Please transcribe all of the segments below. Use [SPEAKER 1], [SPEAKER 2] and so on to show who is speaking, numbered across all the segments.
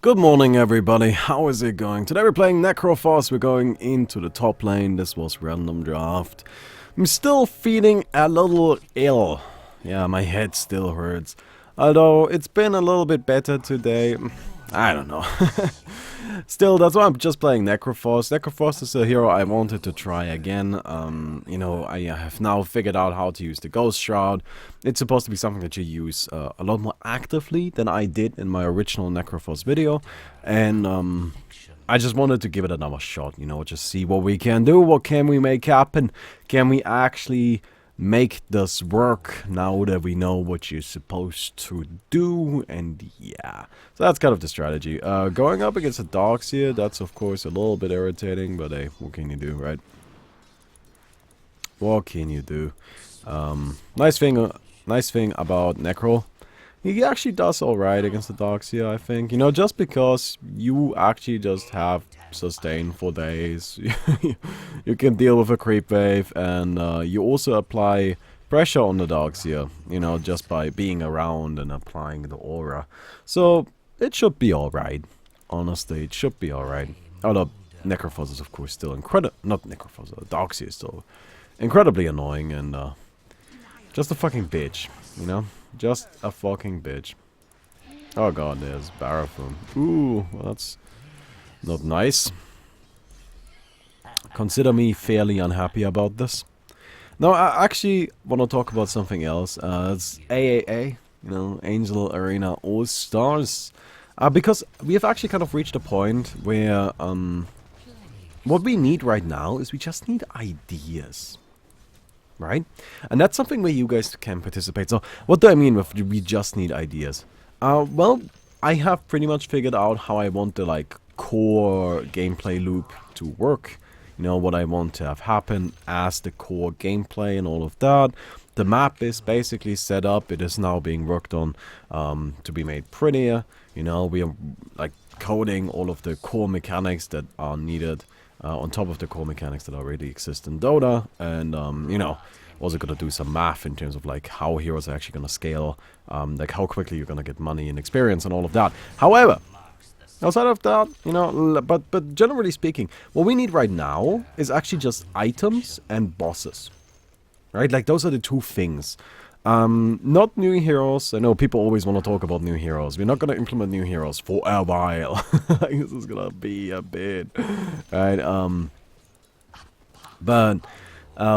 [SPEAKER 1] Good morning everybody, how is it going? Today we're playing Necrophos, we're going into the top lane. This was random draft. I'm still feeling a little ill. Yeah, my head still hurts. Although it's been a little bit better today. I don't know. Still, that's why I'm just playing Necrophos. Necrophos is a hero I wanted to try again. You know, I have now figured out how to use the Ghost Shroud. It's supposed to be something that you use a lot more actively than I did in my original Necrophos video. And I just wanted to give it another shot, you know, just see what we can do, what can we make happen. Can we actually make this work now that we know what you're supposed to do? And yeah, so that's kind of the strategy. Going up against the dogs here, that's of course a little bit irritating, but hey, what can you do, right? What can you do? Nice thing about Necro, he actually does alright against the dogs here, I think. You know, just because you actually just have sustain for days, you can deal with a creep wave, and you also apply pressure on the dogs here, you know, just by being around and applying the aura. So it should be alright. Honestly, it should be alright. Although Necrophos is of course still incredible. Not Necrophos, the dogs here is still incredibly annoying and just a fucking bitch, you know? Just a fucking bitch. Oh god, there's Barathum. Ooh, well, that's not nice. Consider me fairly unhappy about this. Now, I actually want to talk about something else. It's AAA, you know, Angel Arena All Stars. Because we have actually kind of reached a point where what we need right now is we just need ideas. Right? And that's something where you guys can participate. So, what do I mean with we just need ideas? Well, I have pretty much figured out how I want the, like, core gameplay loop to work. You know, what I want to have happen as the core gameplay and all of that. The map is basically set up. It is now being worked on to be made prettier. You know, we are, like, coding all of the core mechanics that are needed on top of the core mechanics that already exist in Dota, and you know, also gonna do some math in terms of like how heroes are actually gonna scale, like how quickly you're gonna get money and experience and all of that. However, outside of that, you know, but generally speaking, what we need right now is actually just items and bosses, right? Like those are the two things. Not new heroes. I know people always want to talk about new heroes. We're not going to implement new heroes for a while. This is going to be a bit, right? But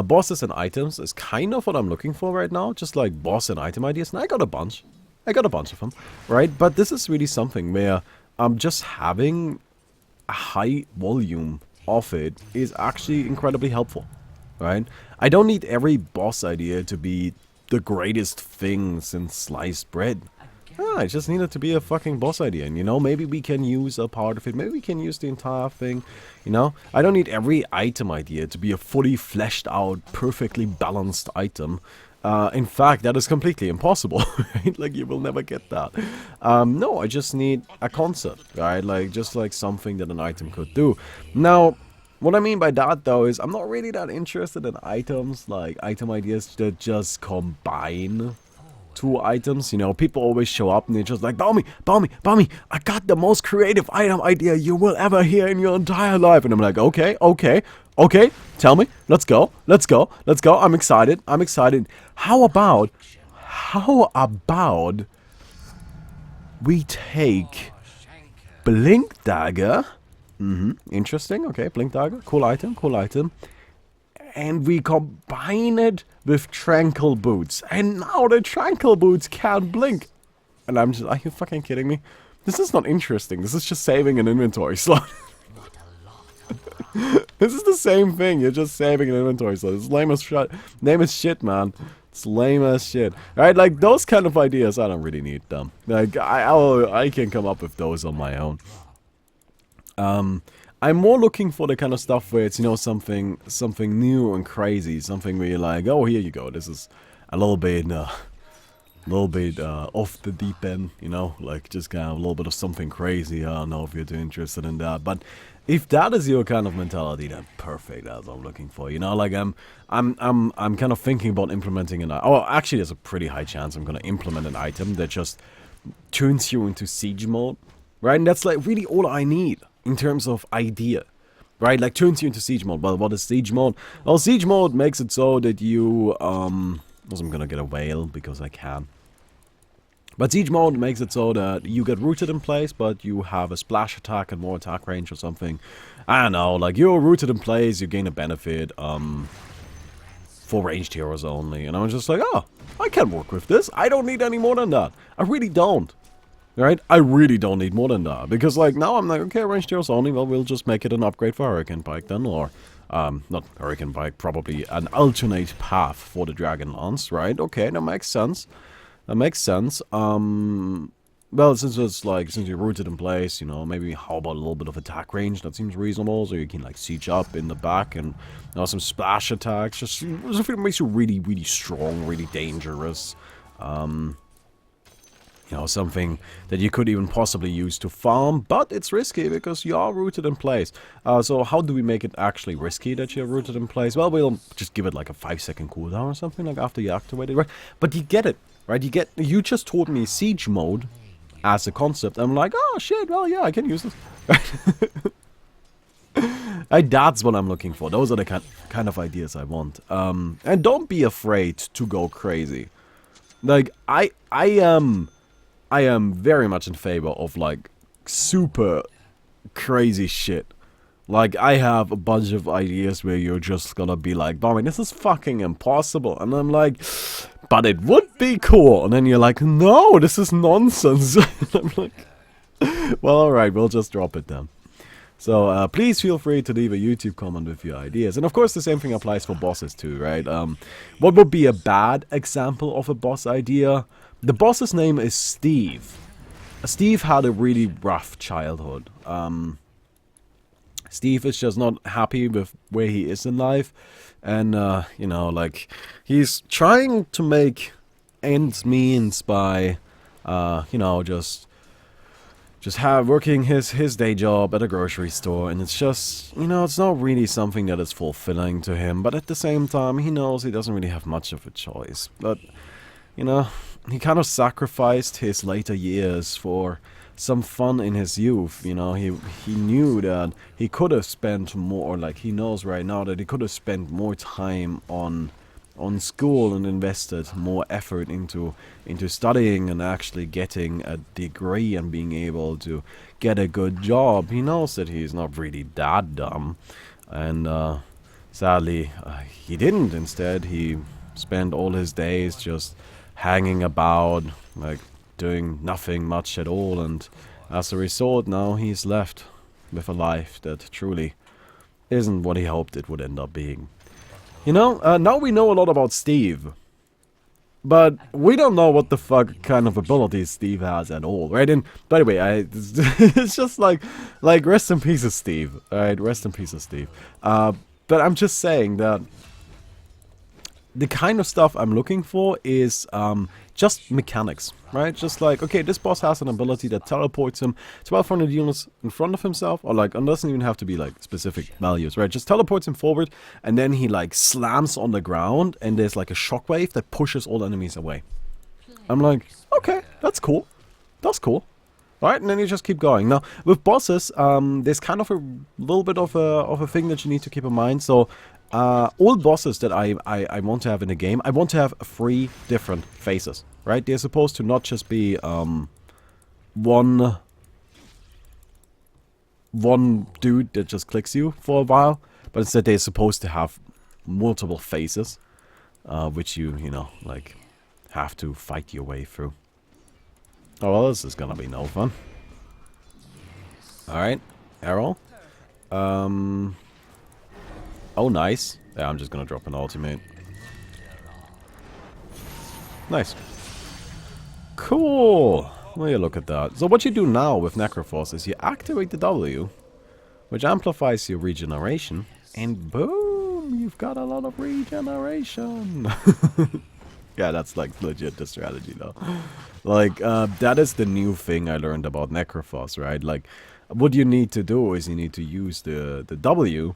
[SPEAKER 1] bosses and items is kind of what I'm looking for right now. Just like boss and item ideas. And I got a bunch. I got a bunch of them, right? But this is really something where just having a high volume of it is actually incredibly helpful, right? I don't need every boss idea to be the greatest thing since sliced bread. I just need it to be a fucking boss idea, and you know, maybe we can use a part of it, maybe we can use the entire thing, you know? I don't need every item idea to be a fully fleshed out, perfectly balanced item. In fact, that is completely impossible, right? Like, you will never get that. No, I just need a concept, right? Like, just like something that an item could do. Now, what I mean by that, though, is I'm not really that interested in items, like item ideas that just combine two items. You know, people always show up and they're just like, Baumi, I got the most creative item idea you will ever hear in your entire life. And I'm like, okay, tell me, let's go, I'm excited. How about we take Blink Dagger? Interesting. Okay, Blink Dagger. Cool item. And we combine it with Tranquil Boots. And now the Tranquil Boots can blink. And I'm just, are you fucking kidding me? This is not interesting. This is just saving an inventory slot. This is the same thing. You're just saving an inventory slot. It's lame as shit, man. It's lame as shit. Right? Like, those kind of ideas, I don't really need them. Like, I can come up with those on my own. I'm more looking for the kind of stuff where it's, you know, something new and crazy, something where you're like, oh, here you go, this is a little bit off the deep end, you know, like just kind of a little bit of something crazy. I don't know if you're too interested in that, but if that is your kind of mentality, then perfect. That's what I'm looking for, you know. Like I'm kind of thinking about implementing actually, there's a pretty high chance I'm gonna implement an item that just turns you into siege mode. right? And that's like really all I need in terms of idea, right? Like turns you into siege mode. Well, what is siege mode? Well, siege mode makes it so that you, also I'm gonna get a whale because I can. But siege mode makes it so that you get rooted in place, but you have a splash attack and more attack range or something. I don't know, like you're rooted in place, you gain a benefit, for ranged heroes only. And I'm just like, oh, I can work with this. I don't need any more than that. I really don't. Right? I really don't need more than that. Because like now I'm like, okay, ranged heroes only, well we'll just make it an upgrade for Hurricane Pike then, or not Hurricane Pike, probably an alternate path for the Dragon Lance, right? Okay, that makes sense. That makes sense. Well, since it's like, since you're rooted in place, you know, maybe how about a little bit of attack range? That seems reasonable, so you can like siege up in the back and, you know, some splash attacks. Just it makes you really, really strong, really dangerous. You know, something that you could even possibly use to farm, but it's risky because you are rooted in place. So how do we make it actually risky that you're rooted in place? Well, we'll just give it like a 5-second cooldown or something, like after you activate it, right? But you get it, right? You just told me siege mode as a concept. I'm like, oh shit, well yeah, I can use this. That's what I'm looking for. Those are the kind of ideas I want. And don't be afraid to go crazy. Like, I am very much in favor of, like, super crazy shit. Like, I have a bunch of ideas where you're just gonna be like, Baumi, this is fucking impossible. And I'm like, but it would be cool. And then you're like, no, this is nonsense. And I'm like, well, alright, we'll just drop it then. So, please feel free to leave a YouTube comment with your ideas. And of course, the same thing applies for bosses too, right? What would be a bad example of a boss idea? The boss's name is Steve. Steve had a really rough childhood. Steve is just not happy with where he is in life. And, you know, like, he's trying to make ends meet by, you know, just working his day job at a grocery store, and it's just, you know, it's not really something that is fulfilling to him, but at the same time, he knows he doesn't really have much of a choice. But, you know, he kind of sacrificed his later years for some fun in his youth, you know. He knew that he could have spent more, like, he knows right now that he could have spent more time on school and invested more effort into studying and actually getting a degree and being able to get a good job. He knows that he's not really that dumb, and sadly he didn't. Instead, he spent all his days just hanging about, like doing nothing much at all, and as a result now he's left with a life that truly isn't what he hoped it would end up being. You know, now we know a lot about Steve, but we don't know what the fuck kind of abilities Steve has at all, right? And by the way, it's just like rest in peace, Steve. Alright, rest in peace, Steve. But I'm just saying that the kind of stuff I'm looking for is just mechanics, right? Just like, okay, this boss has an ability that teleports him 1200 units in front of himself, or like, it doesn't even have to be like specific values, right? Just teleports him forward, and then he like slams on the ground, and there's like a shockwave that pushes all enemies away. I'm like, okay, that's cool. That's cool. Right, and then you just keep going. Now, with bosses, there's kind of a little bit of a thing that you need to keep in mind. So, all bosses that I want to have in the game, I want to have 3 different faces, right? They're supposed to not just be one dude that just clicks you for a while, but instead they're supposed to have multiple faces, which you know, like, have to fight your way through. Oh well, this is gonna be no fun. Alright, arrow. Oh, nice. Yeah, I'm just gonna drop an ultimate. Nice. Cool. Well, you look at that. So what you do now with Necrophos is you activate the W, which amplifies your regeneration, and boom, you've got a lot of regeneration. Yeah, that's like legit the strategy though. Like, that is the new thing I learned about Necrophos, right? Like, what you need to do is you need to use the W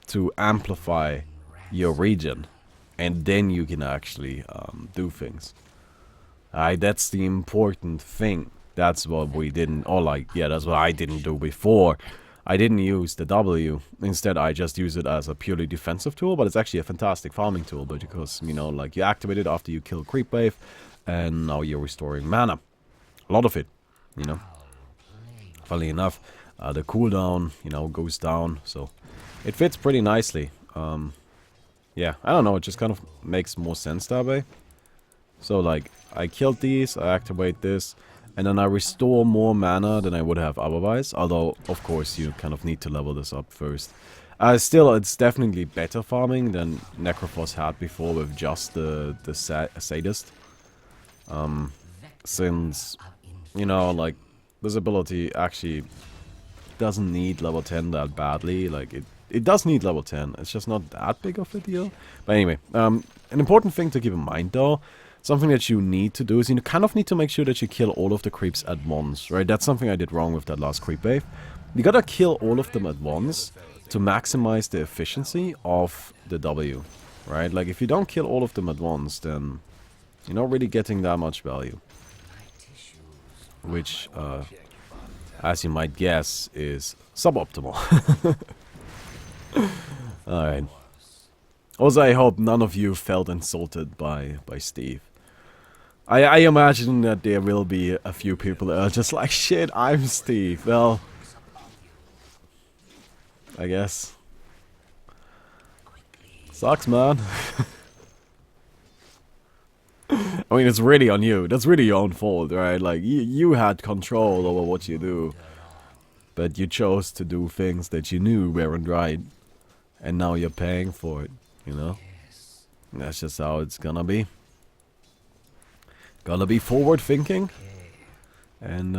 [SPEAKER 1] to amplify your regen, and then you can actually do things. That's the important thing. That's what we didn't, or like, yeah, that's what I didn't do before. I didn't use the W. Instead, I just use it as a purely defensive tool, but it's actually a fantastic farming tool, but because, you know, like, you activate it after you kill creep wave, and now you're restoring mana. A lot of it, you know. Funnily enough, the cooldown, you know, goes down, so it fits pretty nicely. Yeah, I don't know, it just kind of makes more sense that way. So, like, I killed these, I activate this, and then I restore more mana than I would have otherwise. Although, of course, you kind of need to level this up first. Still, it's definitely better farming than Necrophos had before with just the Sadist. Since, you know, like, this ability actually doesn't need level 10 that badly. Like, it does need level 10. It's just not that big of a deal. But anyway, an important thing to keep in mind, though, something that you need to do is you kind of need to make sure that you kill all of the creeps at once, right? That's something I did wrong with that last creep wave. You gotta kill all of them at once to maximize the efficiency of the W, right? Like, if you don't kill all of them at once, then you're not really getting that much value. Which, as you might guess, is suboptimal. Alright. Also, I hope none of you felt insulted by Steve. I imagine that there will be a few people that are just like, shit, I'm Steve. Well, I guess. Sucks, man. I mean, it's really on you. That's really your own fault, right? Like, you had control over what you do. But you chose to do things that you knew weren't right. And now you're paying for it, you know? That's just how it's gonna be. Gotta be forward thinking. And,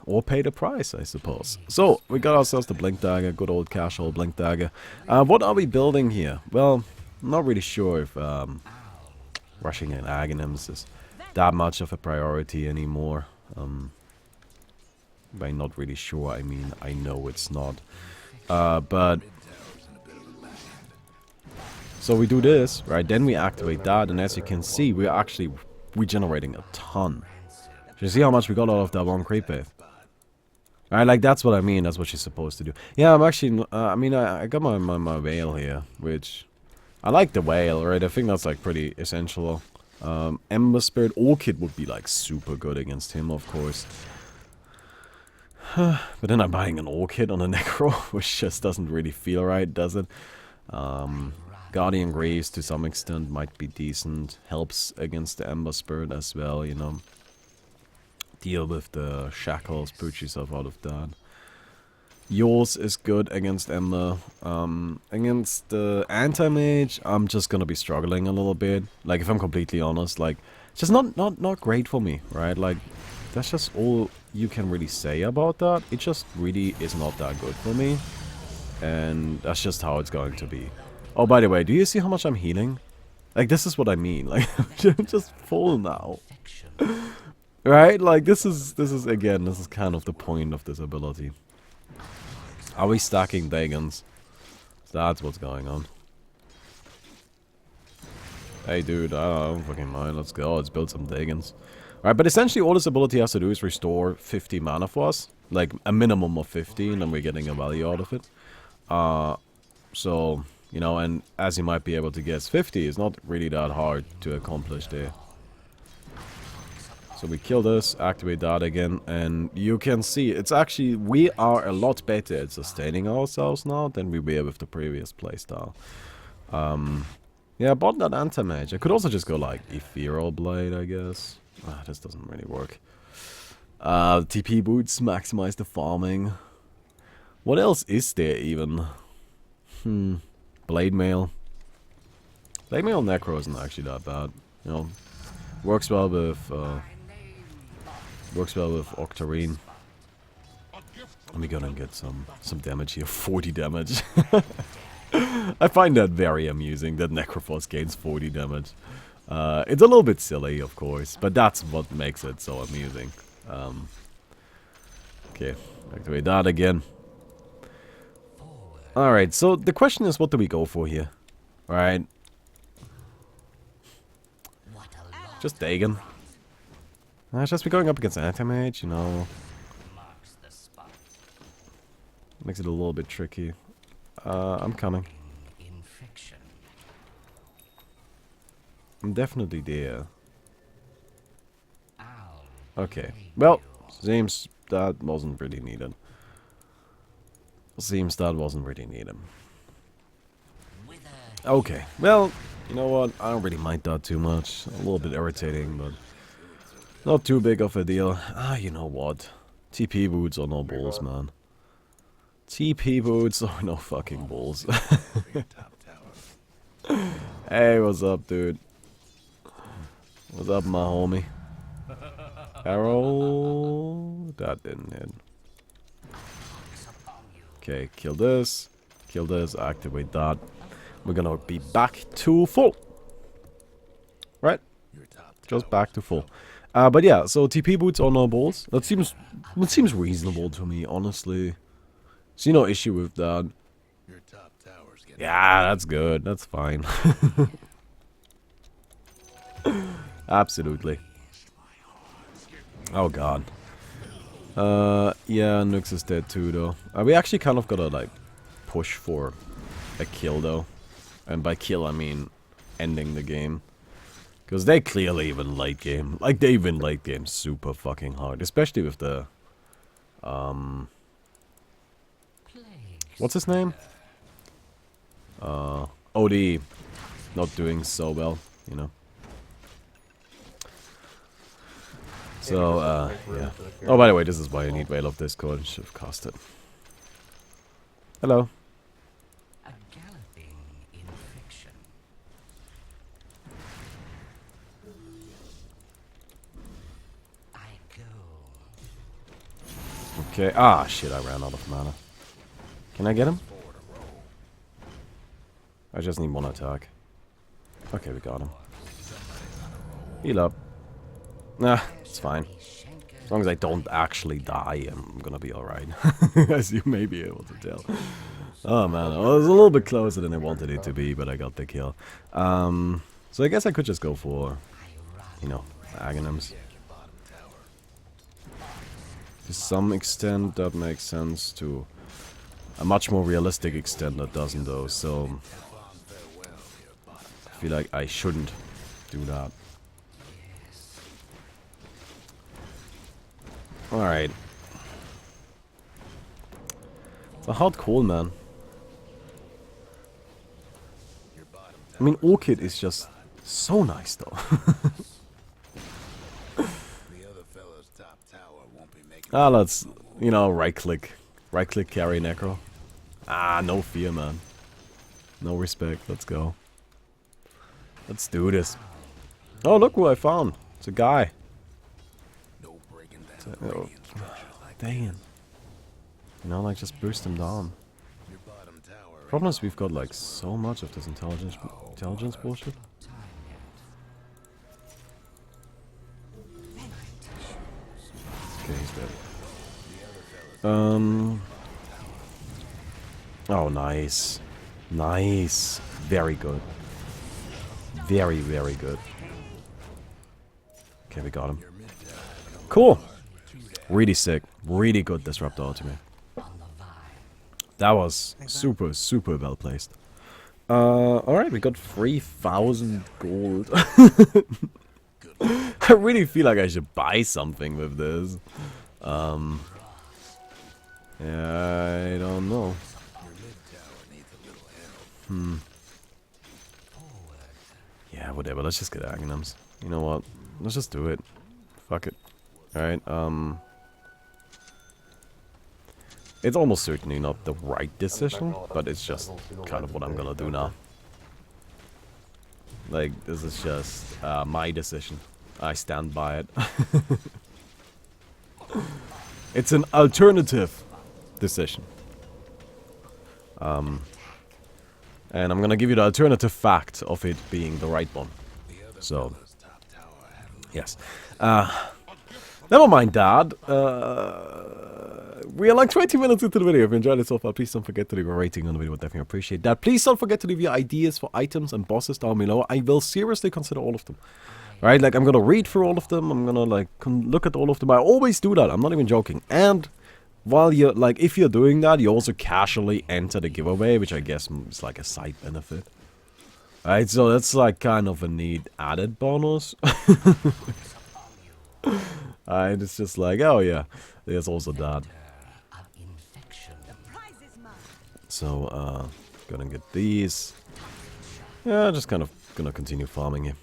[SPEAKER 1] or pay the price, I suppose. So, we got ourselves the Blink Dagger, good old casual Blink Dagger. What are we building here? Well, I'm not really sure if, rushing in Aghanims is that much of a priority anymore. By not really sure, I mean, I know it's not. But... So we do this, right, then we activate that, and as you can see, we're actually regenerating a ton. You see how much we got out of that one creep wave? Right, like, that's what I mean, that's what she's supposed to do. Yeah, I'm actually, I mean, I got my whale here, which... I like the whale, right, I think that's, like, pretty essential. Ember Spirit Orchid would be, like, super good against him, of course. But then I'm buying an Orchid on a Necro, which just doesn't really feel right, does it? Guardian Graves to some extent might be decent. Helps against the Ember Spirit as well, you know. Deal with the shackles, put yourself out of that. Yours is good against Ember. Against the anti-mage, I'm just gonna be struggling a little bit. Like, if I'm completely honest, like, it's just not great for me, right? Like, that's just all you can really say about that. It just really is not that good for me. And that's just how it's going to be. Oh, by the way, do you see how much I'm healing? Like, this is what I mean. Like, I'm just full now. Right? Like, this is kind of the point of this ability. Are we stacking Dagons? That's what's going on. Hey, dude, I don't fucking mind. Let's go. Let's build some Dagons. Alright, but essentially all this ability has to do is restore 50 mana for us. Like, a minimum of 50, and then we're getting a value out of it. So... You know, and as you might be able to guess, 50 is not really that hard to accomplish there. So we kill this, activate that again, and you can see, it's actually, we are a lot better at sustaining ourselves now than we were with the previous playstyle. Yeah, I bought that anti-mage. I could also just go like Ethereal Blade, I guess. This doesn't really work. TP boots, maximize the farming. What else is there even? Blade Mail. Blade Mail Necro isn't actually that bad. You know, works well with Octarine. Let me go and get some damage here. 40 damage. I find that very amusing that Necrophos gains 40 damage. It's a little bit silly, of course, but that's what makes it so amusing. Okay, activate that again. Alright, so the question is, what do we go for here? Alright. Just Dagon. Just be going up against anti-mage, you know. Makes it a little bit tricky. I'm coming. I'm definitely there. Okay. Well, seems that wasn't really needed. Okay. Well, you know what? I don't really mind that too much. A little bit irritating, but not too big of a deal. You know what? TP boots are no balls, man. TP boots are no fucking balls. Hey, what's up, dude? What's up, my homie? Arrow. That didn't hit. Okay, kill this. Kill this. Activate that. We're gonna be back to full. Right? Just back to full. But yeah, so TP boots are no balls. That seems reasonable to me, honestly. See no issue with that. Yeah, that's good. That's fine. Absolutely. Oh god. Yeah, Nux is dead too, though. We actually kind of gotta, like, push for a kill, though. And by kill, I mean ending the game. Because they clearly win late game. Like, they win late game super fucking hard. Especially with the... what's his name? OD. Not doing so well, you know. So, yeah. Oh, by the way, this is why you need Whale of Discord. Should have cast it. Hello. Okay. Ah, shit, I ran out of mana. Can I get him? I just need one attack. Okay, we got him. Heal up. Nah, it's fine. As long as I don't actually die, I'm gonna be alright. As you may be able to tell. Oh man, it was a little bit closer than I wanted it to be, but I got the kill. So I guess I could just go for, you know, Aghanims. To some extent, that makes sense. To a much more realistic extent, that doesn't, though. So I feel like I shouldn't do that. Alright. It's a hard call, man. I mean, Orchid is just so nice, though. Let's, you know, right-click. Right-click carry Necro. No fear, man. No respect. Let's go. Let's do this. Oh, look who I found. It's a guy. Oh, dang it. You know, like, just boost him down. Problem is we've got, like, so much of this intelligence bullshit. Okay, he's dead. Oh, nice. Nice. Very good. Very, very good. Okay, we got him. Cool. Really sick. Really good Disruptor ultimate. That was super, super well placed. Alright, we got 3,000 gold. I really feel like I should buy something with this. Yeah, I don't know. Yeah, whatever. Let's just get Aghanims. You know what? Let's just do it. Fuck it. Alright, it's almost certainly not the right decision, but it's just kind of what I'm gonna do now. Like, this is just my decision. I stand by it. It's an alternative decision. And I'm gonna give you the alternative fact of it being the right one. So, yes. Never mind that. We are like 20 minutes into the video. If you enjoyed it so far, please don't forget to leave a rating on the video. I'd definitely appreciate that. Please don't forget to leave your ideas for items and bosses down below. I will seriously consider all of them. Right? Like, I'm gonna read through all of them. I'm gonna, like, look at all of them. I always do that. I'm not even joking. And while you're, like, if you're doing that, you also casually enter the giveaway, which I guess is, like, a side benefit. Right? So that's, like, kind of a neat added bonus. Alright, it's just like, oh yeah, there's also that. So, gonna get these. Yeah, just kind of gonna continue farming here.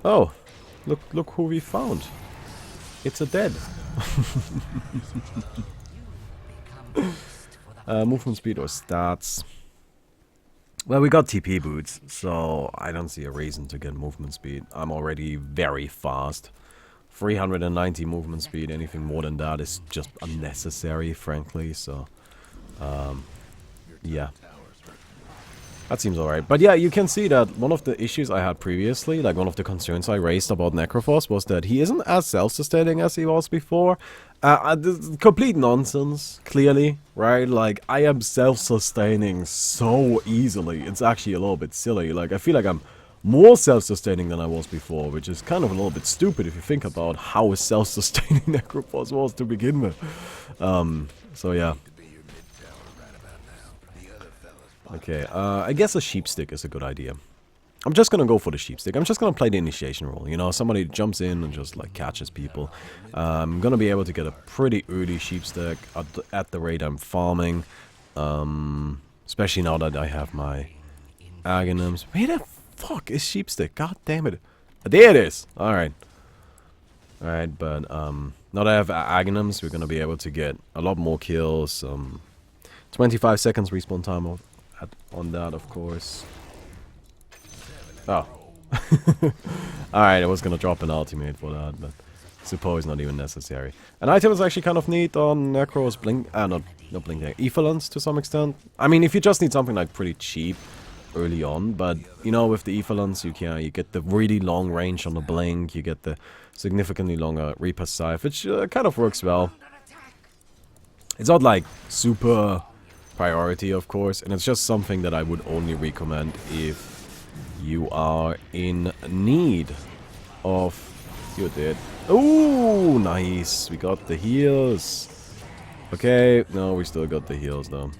[SPEAKER 1] Oh, look who we found. It's a dead. Movement speed or stats. Well, we got TP boots, so I don't see a reason to get movement speed. I'm already very fast. 390 movement speed, anything more than that is just unnecessary, frankly, so... yeah. That seems alright. But yeah, you can see that one of the issues I had previously, like one of the concerns I raised about Necrophos, was that he isn't as self-sustaining as he was before. Complete nonsense, clearly, right? Like, I am self-sustaining so easily. It's actually a little bit silly. Like, I feel like I'm more self-sustaining than I was before, which is kind of a little bit stupid if you think about how self-sustaining Necrophos was to begin with. So yeah. Okay, I guess a sheep stick is a good idea. I'm just gonna go for the sheep stick. I'm just gonna play the initiation role. You know, somebody jumps in and just like catches people. I'm gonna be able to get a pretty early sheep stick at the rate I'm farming. Especially now that I have my agonyms. Where the fuck is sheep stick? God damn it. There it is. Alright. Alright, but now that I have agonyms, we're gonna be able to get a lot more kills. 25 seconds respawn time on that, of course. Oh. Alright, I was gonna drop an ultimate for that, but I suppose not even necessary. An item is actually kind of neat on Necro's blink, not blink there, Ethelance to some extent. I mean, if you just need something like pretty cheap early on, but you know, with the Ethelance, you get the really long range on the blink, you get the significantly longer Reaper Scythe, which kind of works well. It's not like super priority, of course, and it's just something that I would only recommend if you are in need of... You're dead. Ooh, nice. We got the heals. Okay, no, we still got the heals, though.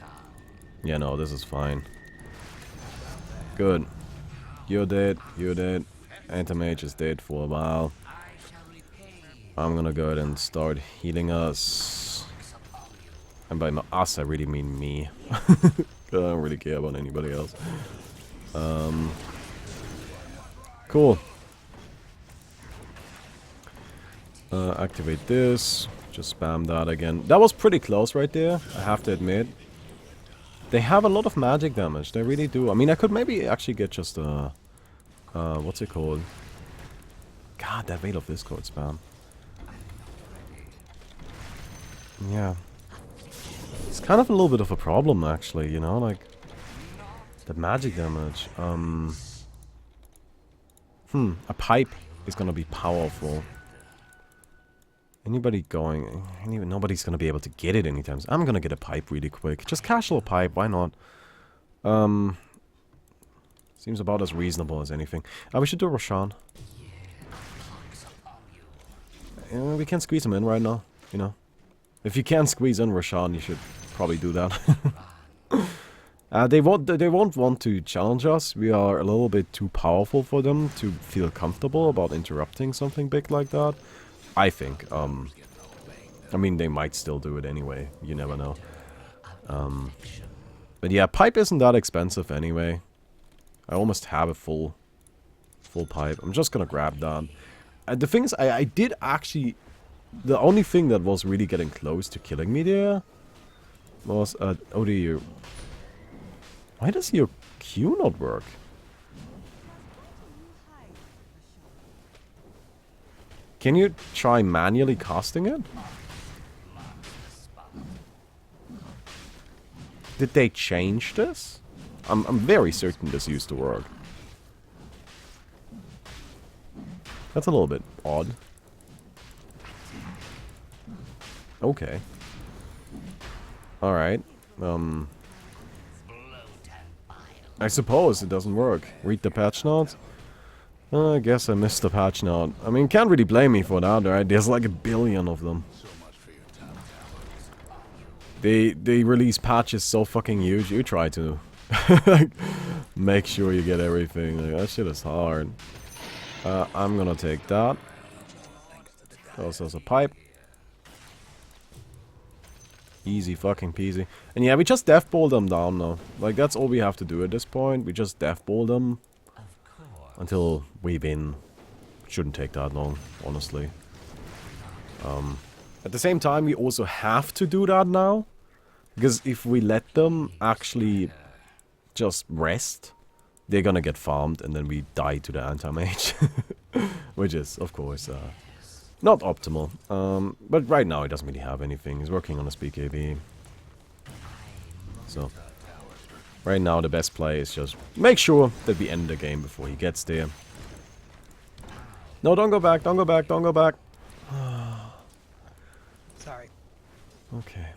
[SPEAKER 1] Yeah, no, this is fine. Good. You're dead. You're dead. Anti-mage is dead for a while. I'm gonna go ahead and start healing us. And by us, I really mean me. I don't really care about anybody else. Cool. Activate this. Just spam that again. That was pretty close right there, I have to admit. They have a lot of magic damage. They really do. I mean, I could maybe actually get just a... what's it called? God, that Veil of Discord spam. Yeah. It's kind of a little bit of a problem, actually, you know, like... The magic damage. A pipe is gonna be powerful. Anybody going... Nobody's gonna be able to get it anytime soon. I'm gonna get a pipe really quick. Just casual pipe, why not? Seems about as reasonable as anything. We should do Roshan. We can squeeze him in right now, you know. If you can squeeze in Roshan, you should probably do that. They won't want to challenge us. We are a little bit too powerful for them to feel comfortable about interrupting something big like that. I think. I mean, they might still do it anyway. You never know. But yeah, pipe isn't that expensive anyway. I almost have a full pipe. I'm just gonna grab that. The thing is, I did actually... The only thing that was really getting close to killing me there was... oh, do you... Why does your Q not work? Can you try manually casting it? Did they change this? I'm very certain this used to work. That's a little bit odd. Okay. Alright. I suppose it doesn't work. Read the patch notes? I guess I missed the patch note. I mean, can't really blame me for that, right? There's like a billion of them. They release patches so fucking huge. You try to like, make sure you get everything. Like, that shit is hard. I'm gonna take that. Also has a pipe. Easy fucking peasy. And yeah, we just death ball them down now. Like, that's all we have to do at this point. We just death ball them until we win. Shouldn't take that long, honestly. At the same time, we also have to do that now. Because if we let them actually just rest, they're gonna get farmed and then we die to the anti-mage. Which is, of course, not optimal. But right now he doesn't really have anything. He's working on a speak AV. So, right now the best play is just make sure that we end the game before he gets there. No, don't go back, don't go back, don't go back.
[SPEAKER 2] Sorry.
[SPEAKER 1] Okay.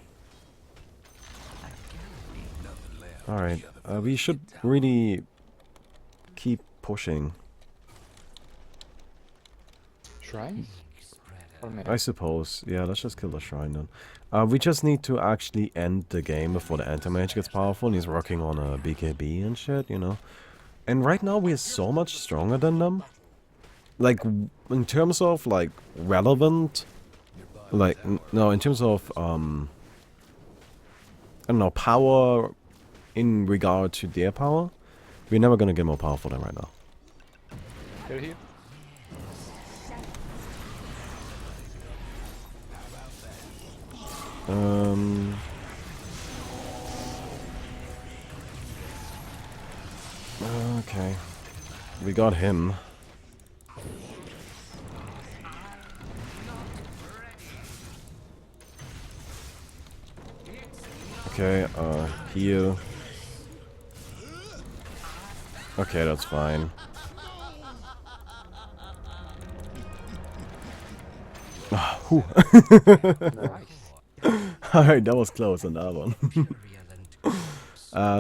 [SPEAKER 1] Alright, we should really keep pushing.
[SPEAKER 3] Shrines?
[SPEAKER 1] I suppose. Yeah, let's just kill the shrine then. We just need to actually end the game before the anti-mage gets powerful and he's working on a BKB and shit, you know. And right now we're so much stronger than them. Like, in terms of, like, relevant... Like, no, in terms of, I don't know, power in regard to their power, we're never gonna get more powerful than right now.
[SPEAKER 3] They're here.
[SPEAKER 1] Okay. We got him. Okay, heal. Okay, that's fine. Whew. Alright, that was close on that one.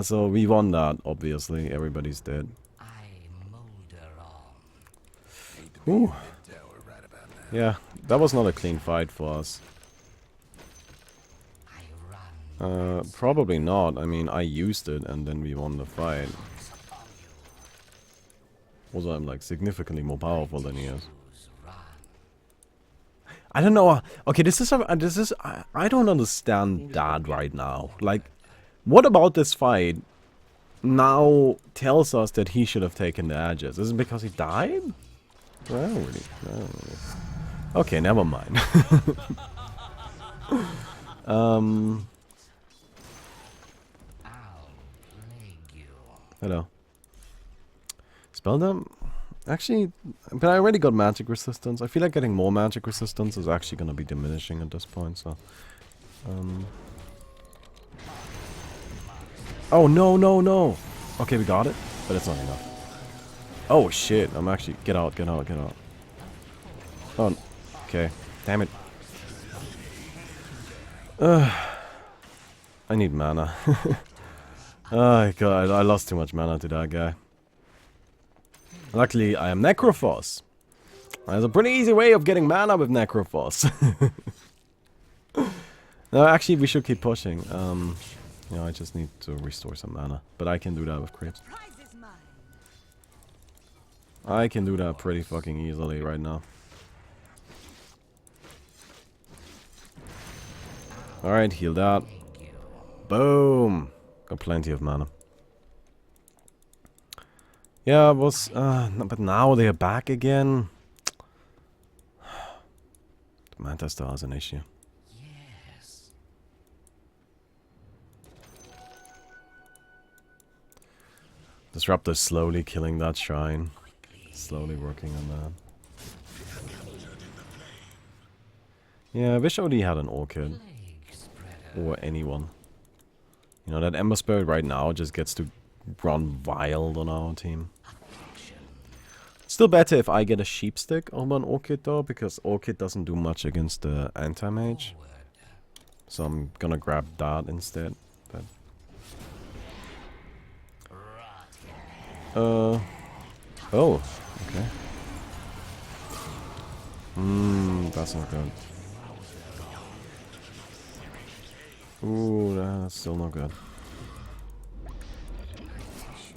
[SPEAKER 1] So we won that, obviously. Everybody's dead. Ooh. Yeah, that was not a clean fight for us. Probably not. I mean, I used it and then we won the fight. Also, I'm like significantly more powerful than he is. I don't know. Okay, I don't understand that right now. Like, what about this fight now tells us that he should have taken the edges? Is it because he died? Well, really. No. Okay, never mind. Hello. Spell them? Actually, but I already got magic resistance. I feel like getting more magic resistance is actually going to be diminishing at this point, so... Oh, no, no, no! Okay, we got it, but it's not enough. Oh, shit. I'm actually... Get out, get out, get out. Oh, okay. Damn it. I need mana. Oh, God, I lost too much mana to that guy. Luckily, I am Necrophos. There's a pretty easy way of getting mana with Necrophos. No, actually, we should keep pushing. You know, I just need to restore some mana. But I can do that with creeps. I can do that pretty fucking easily right now. Alright, heal that. Boom! Got plenty of mana. Yeah, it was... but now they're back again. The Manta still has an issue. Yes. Disruptor's slowly killing that shrine. Slowly working on that. Yeah, I wish OD had an Orchid. Or anyone. You know, that Ember Spirit right now just gets to run wild on our team. Still better if I get a Sheep Stick over an Orchid though, because Orchid doesn't do much against the anti-mage. So I'm gonna grab that instead. But Oh, okay. That's not good. Ooh, that's still not good.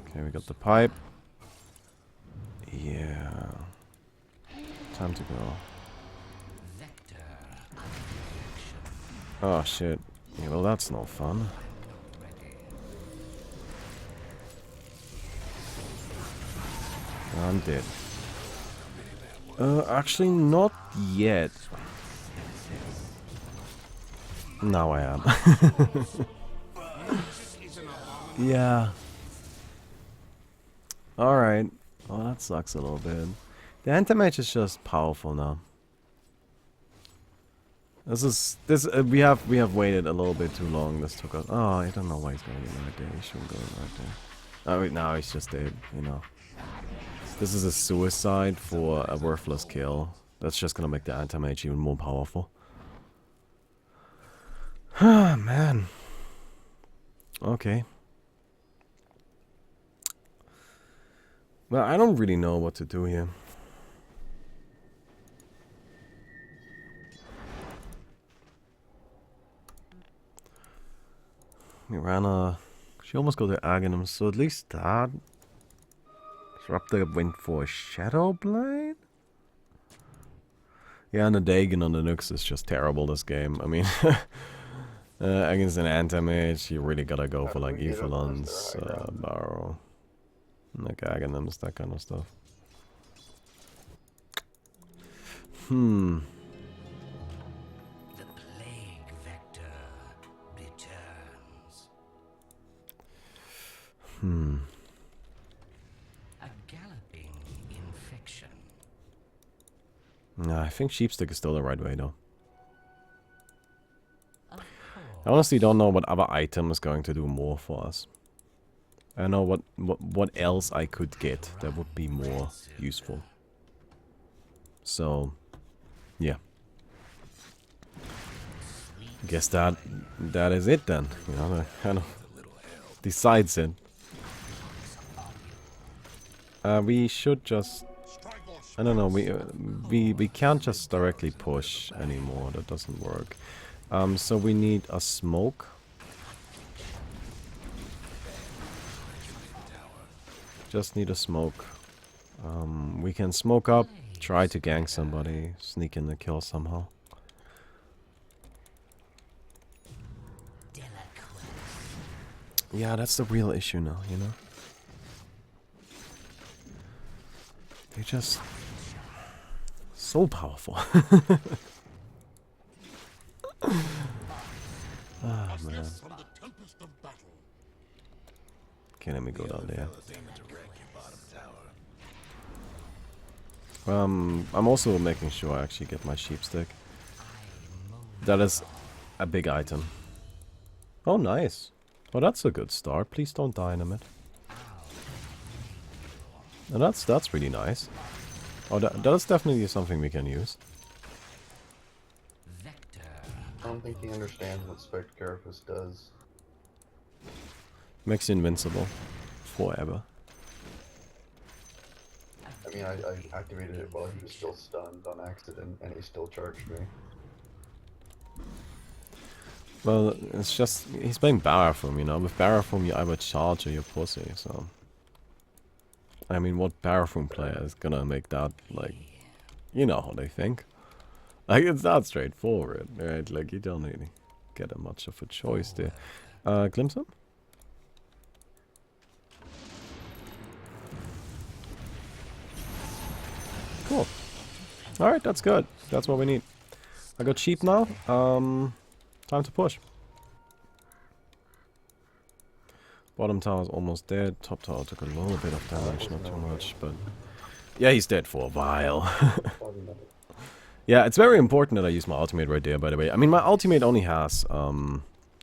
[SPEAKER 1] Okay, we got the pipe. Yeah. Time to go. Oh shit. Yeah, well that's no fun. I'm dead. Actually not yet. Now I am. Yeah. Alright. Oh, that sucks a little bit. The anti-mage is just powerful now. We have waited a little bit too long. This took us. Oh, I don't know why he's going in right there. He shouldn't go in right there. Oh wait, now he's just dead. You know. This is a suicide for a worthless kill. That's just gonna make the anti-mage even more powerful. Ah, man. Okay. Well, I don't really know what to do here. Mirana, she almost got the Aghanim, so at least that. Disruptor went for a Shadow Blade? Yeah, and the Dagon on the Nux is just terrible this game. I mean, against an anti-mage, you really gotta go for like Ethelons, Barrow, like Aghanims, that kind of stuff. The plague vector returns. A galloping infection. Nah, I think Sheepstick is still the right way though. I honestly don't know what other item is going to do more for us. I don't know what else I could get that would be more useful. So, yeah. I guess that is it then. You know, that kind of decides it. We should just. I don't know. We can't just directly push anymore. That doesn't work. So we need a smoke. Just need a smoke. We can smoke up, try to gank somebody, sneak in the kill somehow. Yeah, that's the real issue now, you know? They're just so powerful. Ah, man. Okay, let me go down there. I'm also making sure I actually get my sheepstick. That is a big item. Oh, nice. Oh, that's a good start. Please don't die in a minute. And that's really nice. Oh, that's definitely something we can use.
[SPEAKER 2] I don't think he understands what Necrophos does.
[SPEAKER 1] Makes you invincible. Forever.
[SPEAKER 2] I mean, I activated it while he was still stunned on accident, and he still charged me.
[SPEAKER 1] Well, it's just, he's playing Barathum, you know? With Barathum, you either charge or you're pussy, so... I mean, what Barathum player is gonna make that, like... You know how they think. Like, it's not straightforward, right? Like, you don't really get much of a choice there. Glimpse him? Cool. Alright, that's good. That's what we need. I got sheep now. Time to push. Bottom tower is almost dead. Top tower took a little bit of damage, not too much, but... Yeah, he's dead for a while. Yeah, it's very important that I use my ultimate right there, by the way. I mean, my ultimate only has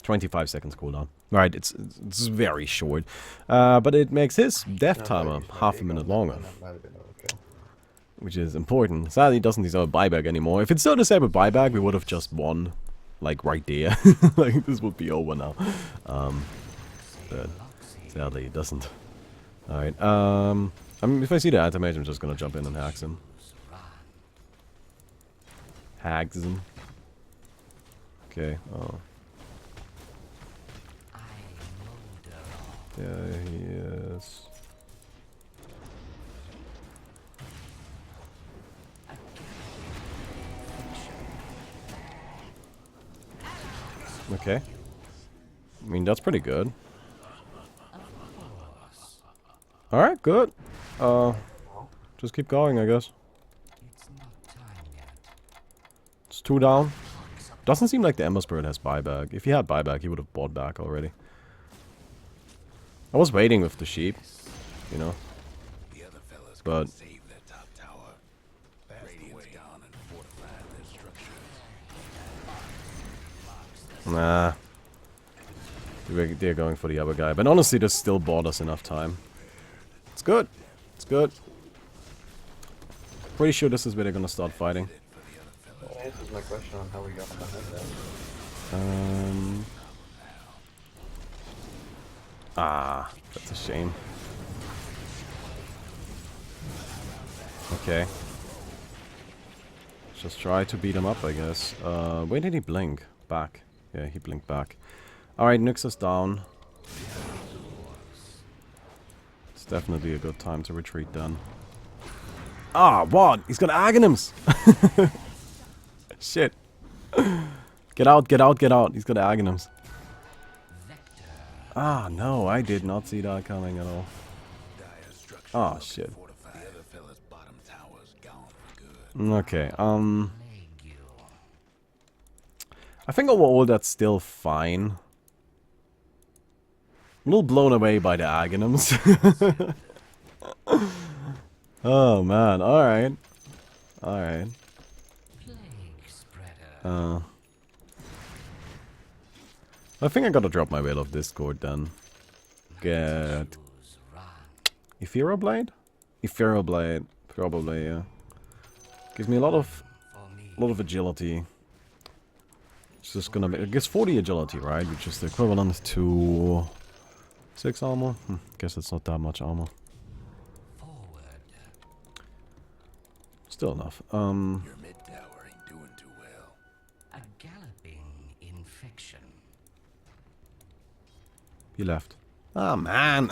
[SPEAKER 1] 25 seconds cooldown. Right, it's very short. But it makes his death timer half a minute longer. Which is important. Sadly, it doesn't disable buyback anymore. If it still disabled buyback, we would have just won. Like, right there. Like, this would be over now. But sadly, it doesn't. Alright, I mean, if I see the anti-mage, I'm just gonna jump in and hack him. Hags him. Okay, oh. There he is. Okay. I mean, that's pretty good. Alright, good. Just keep going, I guess. It's 2 down. Doesn't seem like the Ember Spirit has buyback. If he had buyback, he would have bought back already. I was waiting with the sheep, you know. But nah. They're going for the other guy. But honestly, this still bought us enough time. It's good. It's good. Pretty sure this is where they're gonna start fighting.
[SPEAKER 2] That answers my question on how we got behind that.
[SPEAKER 1] Ah, that's a shame. Okay. Just try to beat him up, I guess. Where did he blink? Back. Yeah, he blinked back. Alright, Nyx is down. It's definitely a good time to retreat then. Ah, what? He's got Aghanims! Shit. Get out, get out, get out. He's got Aghanims. Ah, no, I did not see that coming at all. Oh, shit. Okay, I think overall that's still fine. A little blown away by the Aghanims. Oh, man, alright. Alright. I think I gotta drop my Veil of Discord then. Get Ethereal Blade? Ethereal Blade, probably, yeah. Gives me a lot of agility. It's just gonna be, it gives 40 agility, right? Which is the equivalent to 6 armor. Guess it's not that much armor. Still enough.
[SPEAKER 4] Your mid tower ain't doing too well. A galloping infection.
[SPEAKER 1] He left. Oh man.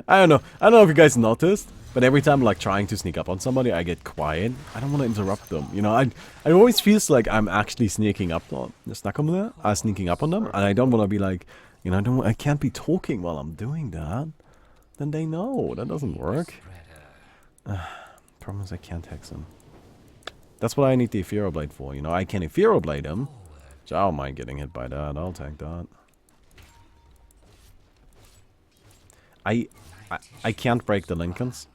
[SPEAKER 1] I don't know. I don't know if you guys noticed, but every time like trying to sneak up on somebody, I get quiet. I don't want to interrupt them. You know, I always feels like I'm actually sneaking up on sneaking up on them, and I don't want to be like, you know, I can't be talking while I'm doing that. Then they know that doesn't work. Problem is I can't hex him. That's what I need the Ethereal Blade for. You know, I can Ethereal Blade him, so I don't mind getting hit by that. I'll take that. I can't break the Lincolns.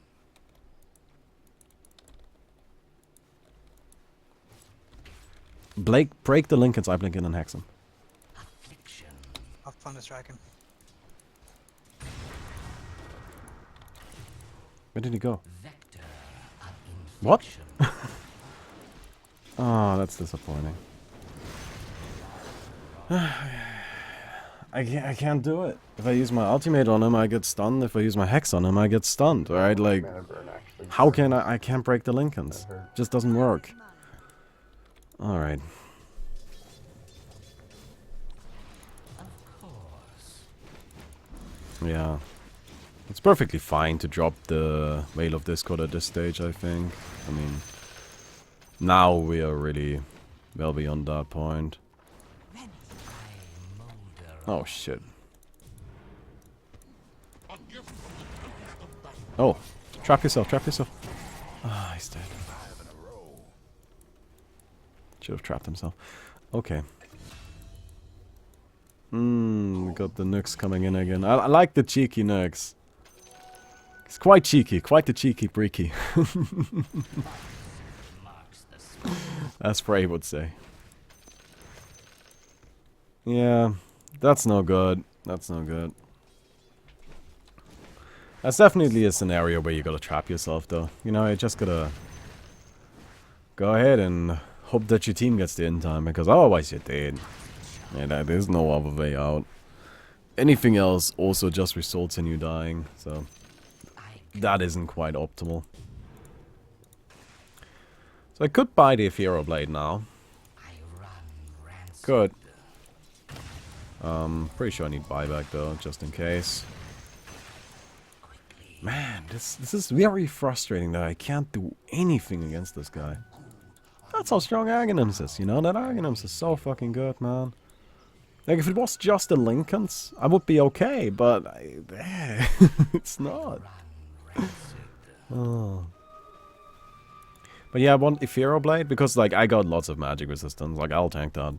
[SPEAKER 1] Break the Lincolns, I blink in and hex him.
[SPEAKER 5] I'll Thunder Strike him.
[SPEAKER 1] Where did he go? What? Oh, that's disappointing. I can't do it. If I use my ultimate on him, I get stunned. If I use my hex on him, I get stunned. Right? Like, how can I can't break the Lincolns. Just doesn't work. All right. Yeah. It's perfectly fine to drop the Veil of Discord at this stage, I think. I mean, now we are really well beyond that point. Oh, shit. Oh, trap yourself, trap yourself. Ah, he's dead. Should have trapped himself. Okay. We got the Nyx coming in again. I like the cheeky Nyx. He's quite cheeky, quite the cheeky breaky. As Frey would say. Yeah, that's no good. That's no good. That's definitely a scenario where you gotta trap yourself though. You know, you just gotta go ahead and hope that your team gets the in time, because otherwise you're dead. Yeah, there's no other way out. anything else also just results in you dying, so that isn't quite optimal. So I could buy the Ephero Blade now. Good. Pretty sure I need buyback though, just in case. Man, this is very frustrating that I can't do anything against this guy. That's how strong Aghanims is, you know? That Aghanims is so fucking good, man. Like, if it was just the Lincolns, I would be okay, but it's not. Oh. But yeah, I want Ephero Blade, because, like, I got lots of magic resistance. Like, I'll tank that.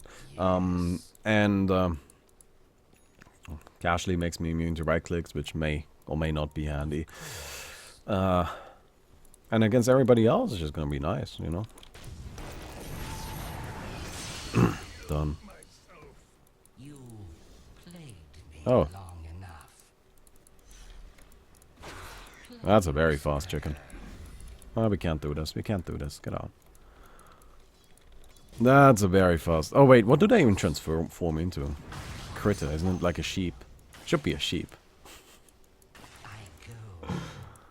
[SPEAKER 1] Casually makes me immune to right clicks, which may or may not be handy. And against everybody else, it's just gonna be nice, you know? Done. Oh. That's a very fast chicken. Oh, we can't do this. We can't do this. Get out. That's a very fast... Oh, wait. What do they even transform into? Critter, isn't it? Like a sheep. Should be a sheep.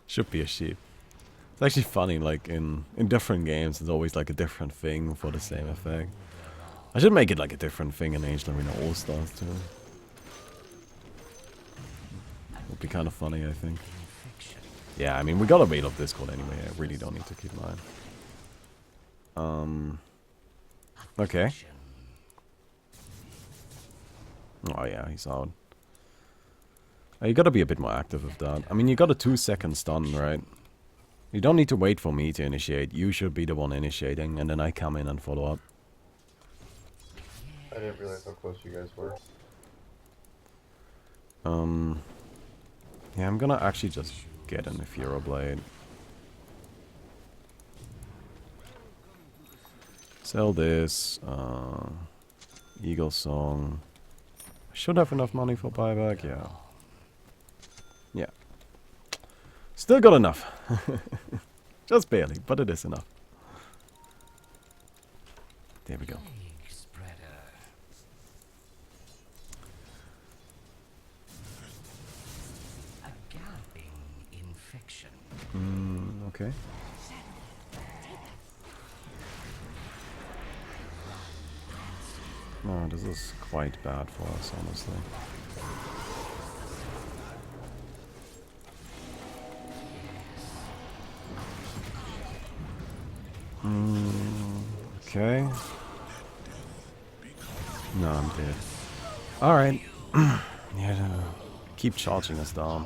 [SPEAKER 1] Should be a sheep. It's actually funny, like, in different games, it's always, like, a different thing for the same effect. I should make it, like, a different thing in Ancient Arena All-Stars, too. Would be kind of funny, I think. Yeah, I mean, we got a Veil of Discord anyway. I really don't need to keep mine. Okay. Oh, yeah, he's out. You gotta be a bit more active with that. I mean, you got a 2-second stun, right? You don't need to wait for me to initiate. You should be the one initiating, and then I come in and follow up.
[SPEAKER 2] I didn't realize how close you guys were.
[SPEAKER 1] Yeah, I'm gonna actually just get an Ephero Blade. Sell this. Eagle Song. I should have enough money for buyback, yeah. Yeah. Still got enough. Just barely, but it is enough. There we go. Okay. No, this is quite bad for us, honestly. Okay. No, I'm dead. Alright. Yeah, keep charging us down.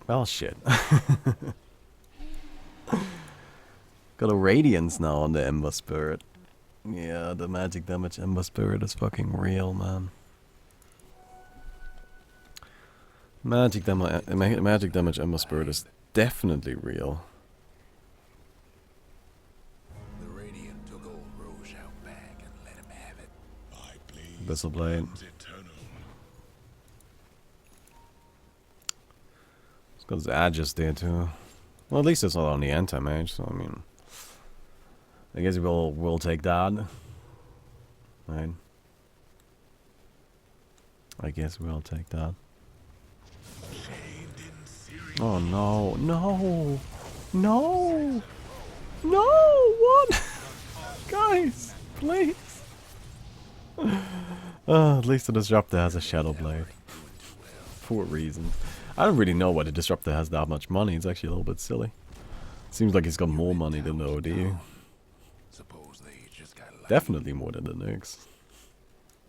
[SPEAKER 1] Well, shit. Got a Radiance now on the Ember Spirit. Yeah, the magic damage Ember Spirit is fucking real, man. Magic damage Ember Spirit is definitely real.
[SPEAKER 4] The Radiant took old Roche out back and let him have it.
[SPEAKER 1] Abyssal Blade. It's got his Aegis there too. Well, at least it's not on the anti-mage, so I mean... I guess we'll take that. Right. I guess we'll take that. Oh no, no, no, no, what? Guys, please. At least the Disruptor has a Shadow Blade. For reasons. I don't really know why the Disruptor has that much money. It's actually a little bit silly. Seems like he's got more money than the OD. Definitely more than the Nyx.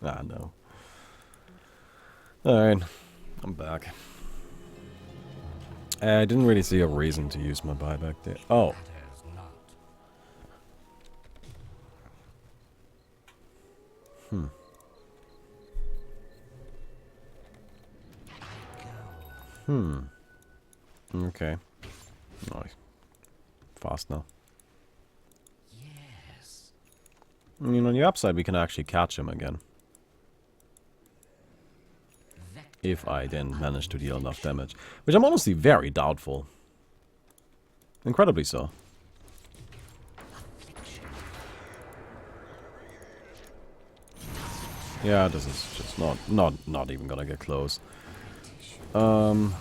[SPEAKER 1] Ah, no. Alright. I'm back. I didn't really see a reason to use my buyback there. Oh. Okay. Nice. Fast now. I mean, on the upside, we can actually catch him again. If I then manage to deal enough damage. Which I'm honestly very doubtful. Incredibly so. Yeah, this is just not even gonna get close. Alright,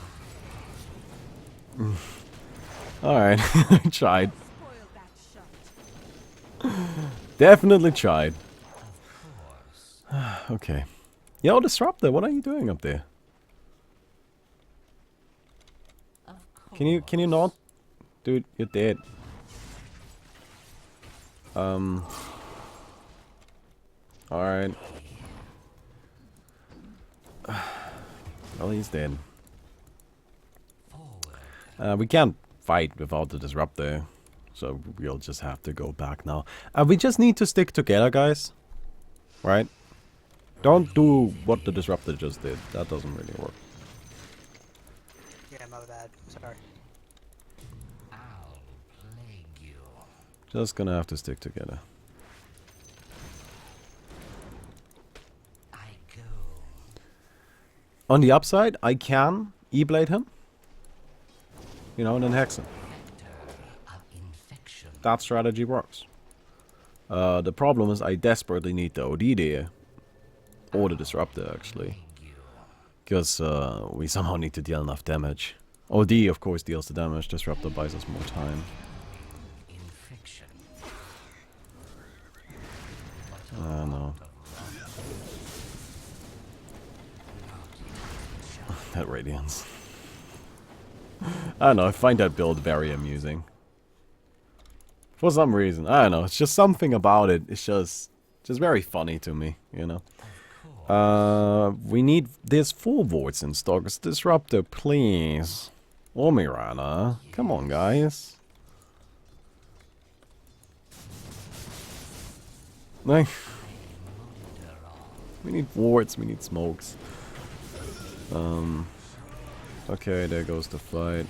[SPEAKER 1] I tried. Definitely tried. Okay. Yo, Disruptor, what are you doing up there? Can you not? Dude, you're dead. Alright. Well, he's dead. We can't fight without the Disruptor. So we'll just have to go back now. We just need to stick together, guys. Right? Don't do what the Disruptor just did. That doesn't really work.
[SPEAKER 5] Yeah, my bad. Sorry.
[SPEAKER 4] I'll plague you.
[SPEAKER 1] Just gonna have to stick together.
[SPEAKER 4] I go.
[SPEAKER 1] On the upside, I can E-Blade him. You know, and then hex him.
[SPEAKER 4] Vector of infection.
[SPEAKER 1] That strategy works. The problem is I desperately need the OD there. Or the Disruptor, actually.
[SPEAKER 4] Plague you.
[SPEAKER 1] Because we somehow need to deal enough damage. OD, of course, deals the damage. Disruptor buys us more time.
[SPEAKER 4] Infection.
[SPEAKER 1] No. That Radiance. I don't know, I find that build very amusing. For some reason. I don't know, it's just something about it. It's just very funny to me, you know. We need... There's 4 wards in stock. Disruptor, please. Or Mirana. Come on, guys. Like... We need wards, we need smokes. Okay, there goes the fight.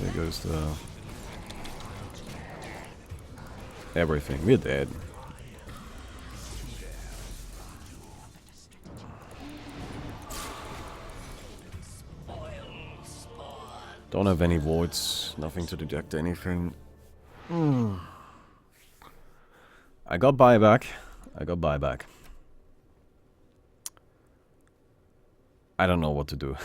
[SPEAKER 1] There goes the... everything. We're dead. Don't have any wards. Nothing to detect anything. I got buyback. I got buyback. I don't know what to do.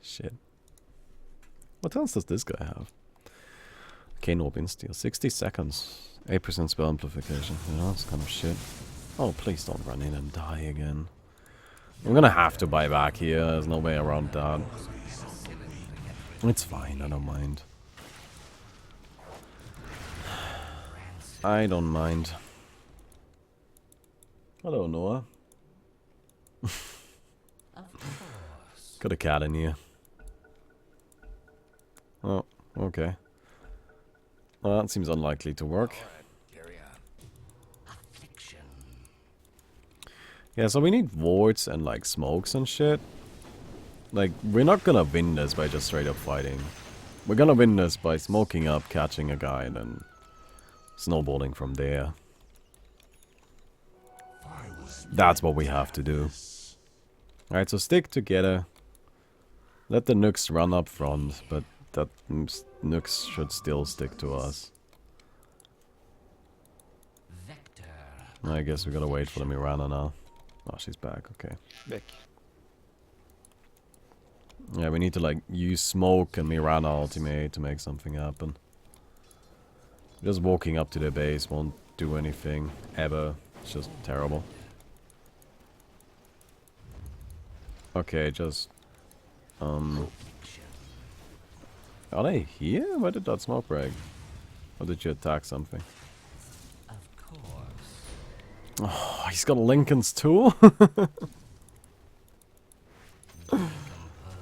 [SPEAKER 1] Shit. What else does this guy have? Cane Orbin Steel. 60 seconds. 8% spell amplification. You know, that's kind of shit. Oh, please don't run in and die again. I'm gonna have to buy back here. There's no way around that. It's fine. I don't mind. I don't mind. Hello, Noah. Got a cat in here. Oh, okay. Well, that seems unlikely to work.
[SPEAKER 4] Affliction.
[SPEAKER 1] Yeah, so we need wards and like smokes and shit. Like, we're not gonna win this by just straight up fighting. We're gonna win this by smoking up, catching a guy, and then snowballing from there. That's what we have to do. Alright, so stick together. Let the nukes run up front, but that nukes should still stick to us.
[SPEAKER 4] Vector.
[SPEAKER 1] I guess we gotta wait for the Mirana now. Oh, she's back, okay.
[SPEAKER 3] Back.
[SPEAKER 1] Yeah, we need to like use smoke and Mirana ultimate to make something happen. Just walking up to their base won't do anything, ever. It's just terrible. Okay, just... Are they here? Why did that smoke break? Or did you attack something?
[SPEAKER 4] Of course.
[SPEAKER 1] Oh, he's got Lincoln's too?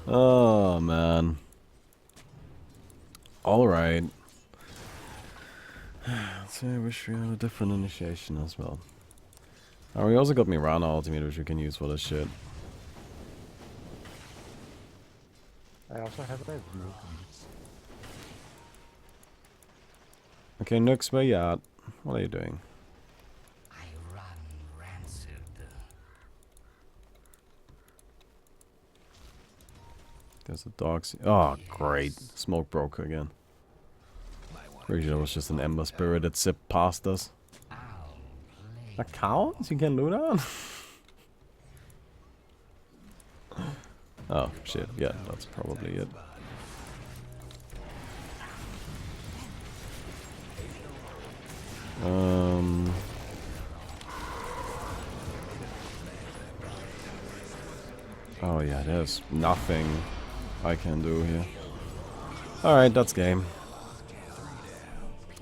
[SPEAKER 1] Oh, man. Alright. So I wish we had a different initiation as well. Oh, we also got Mirana ultimate, which we can use for this shit.
[SPEAKER 3] I also have red movements.
[SPEAKER 1] Okay, Nux, where you at? What are you doing?
[SPEAKER 4] I run rancid.
[SPEAKER 1] There's a dog. Oh, great. Smoke broke again. Pretty sure it was just an Ember Spirit that zipped past us. That counts? You can do that? Oh, shit. Yeah, that's probably it. Oh yeah, there's nothing I can do here. Alright, that's game.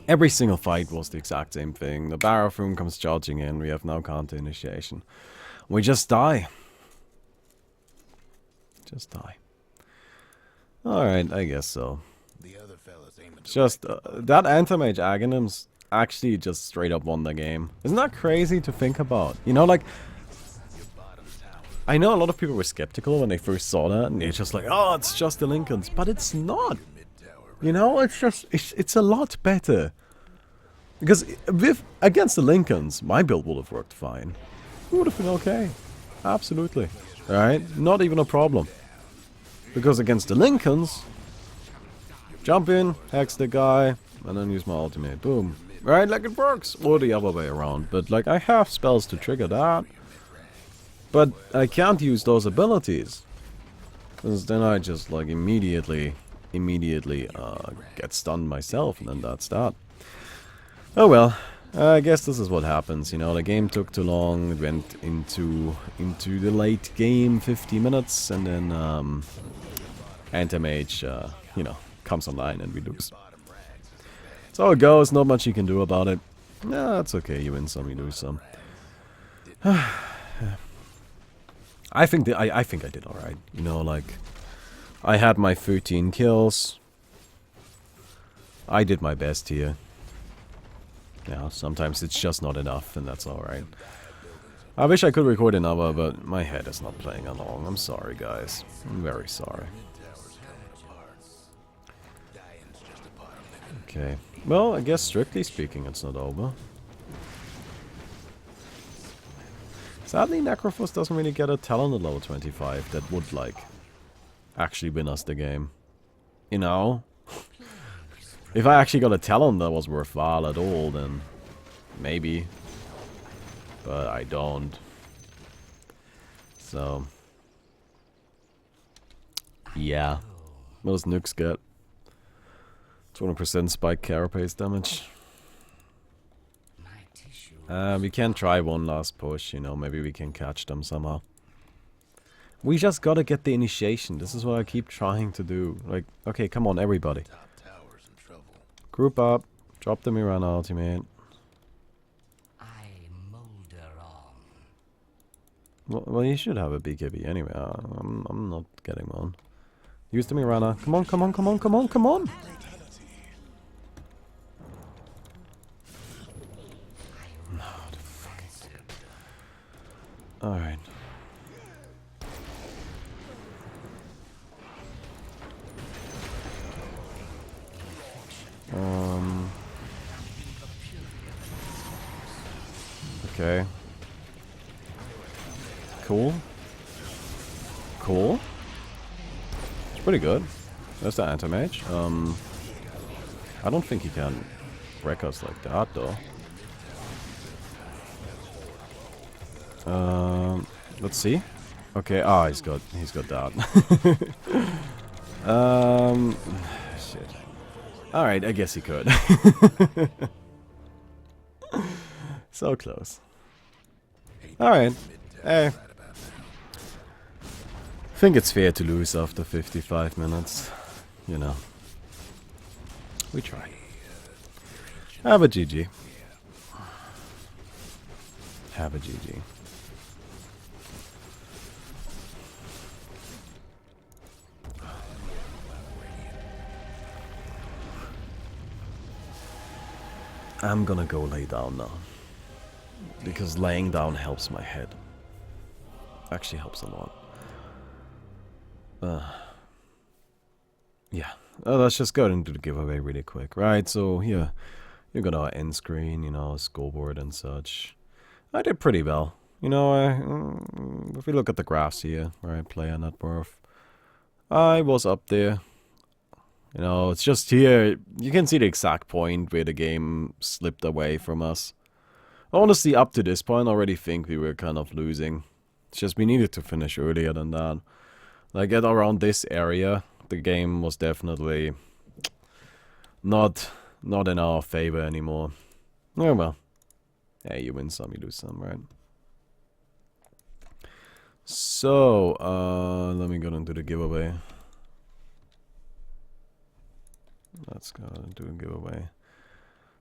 [SPEAKER 1] Every single fight was the exact same thing. The Barathroom comes charging in, we have no counter initiation. We just die. Just die. Alright, I guess so. Just, that anti-mage Aghanims actually just straight up won the game. Isn't that crazy to think about? You know, like, I know a lot of people were skeptical when they first saw that, and they're just like, oh, it's just the Lincolns. But it's not. You know, it's just, it's a lot better. Because against the Lincolns, my build would have worked fine. It would have been okay. Absolutely. Alright? Not even a problem. Because against the Lincolns, jump in, hex the guy, and then use my ultimate. Boom. Right? Like it works. Or the other way around. But like, I have spells to trigger that. But I can't use those abilities. Because then I just like immediately get stunned myself, and then that's that. Oh well, I guess this is what happens, you know, the game took too long, it went into the late game, 50 minutes, and then anti-mage, you know, comes online and we lose. That's how it goes, not much you can do about it. Yeah, that's okay, you win some, you lose some. I think I did alright, you know, like, I had my 13 kills. I did my best here. Yeah, sometimes it's just not enough, and that's alright. I wish I could record another, but my head is not playing along. I'm sorry, guys. I'm very sorry. Okay. Well, I guess strictly speaking, it's not over. Sadly, Necrophos doesn't really get a talent at level 25 that would, like, actually win us the game. You know? If I actually got a talent that was worthwhile at all, then maybe. But I don't. So. Yeah. Most nukes get 20% spike carapace damage. We can try one last push, you know, maybe we can catch them somehow. We just gotta get the initiation, this is what I keep trying to do. Like, okay, come on everybody. Group up, drop the Mirana ultimate. Well, you should have a BKB anyway, I'm not getting one. Use the Mirana, come on, come on, come on, come on, come on! Alright. Okay. Cool. Cool. It's pretty good. There's the anti-mage. I don't think he can wreck us like that though. Let's see. Okay, he's got that. Shit. Alright, I guess he could. So close. Alright. Hey. Think it's fair to lose after 55 minutes. You know. We try. Have a GG. Have a GG. I'm gonna go lay down now. Because laying down helps my head. Actually helps a lot. Yeah. Let's just go into the giveaway really quick. Right, so here. You got our end screen, you know, scoreboard and such. I did pretty well. You know, if we look at the graphs here, right, player net worth. I was up there. You know, it's just here. You can see the exact point where the game slipped away from us. Honestly, up to this point, I already think we were kind of losing. It's just we needed to finish earlier than that. Like, at around this area, the game was definitely not in our favor anymore. Oh well. Hey, you win some, you lose some, right? So, let me go into the giveaway. Let's go and do a giveaway.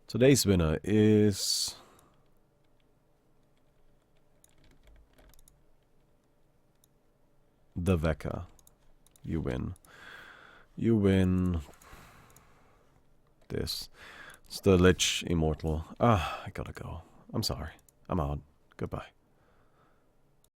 [SPEAKER 1] Today's winner is... The Veka. You win. You win... this. It's the Lich Immortal. Ah, I gotta go. I'm sorry. I'm out. Goodbye.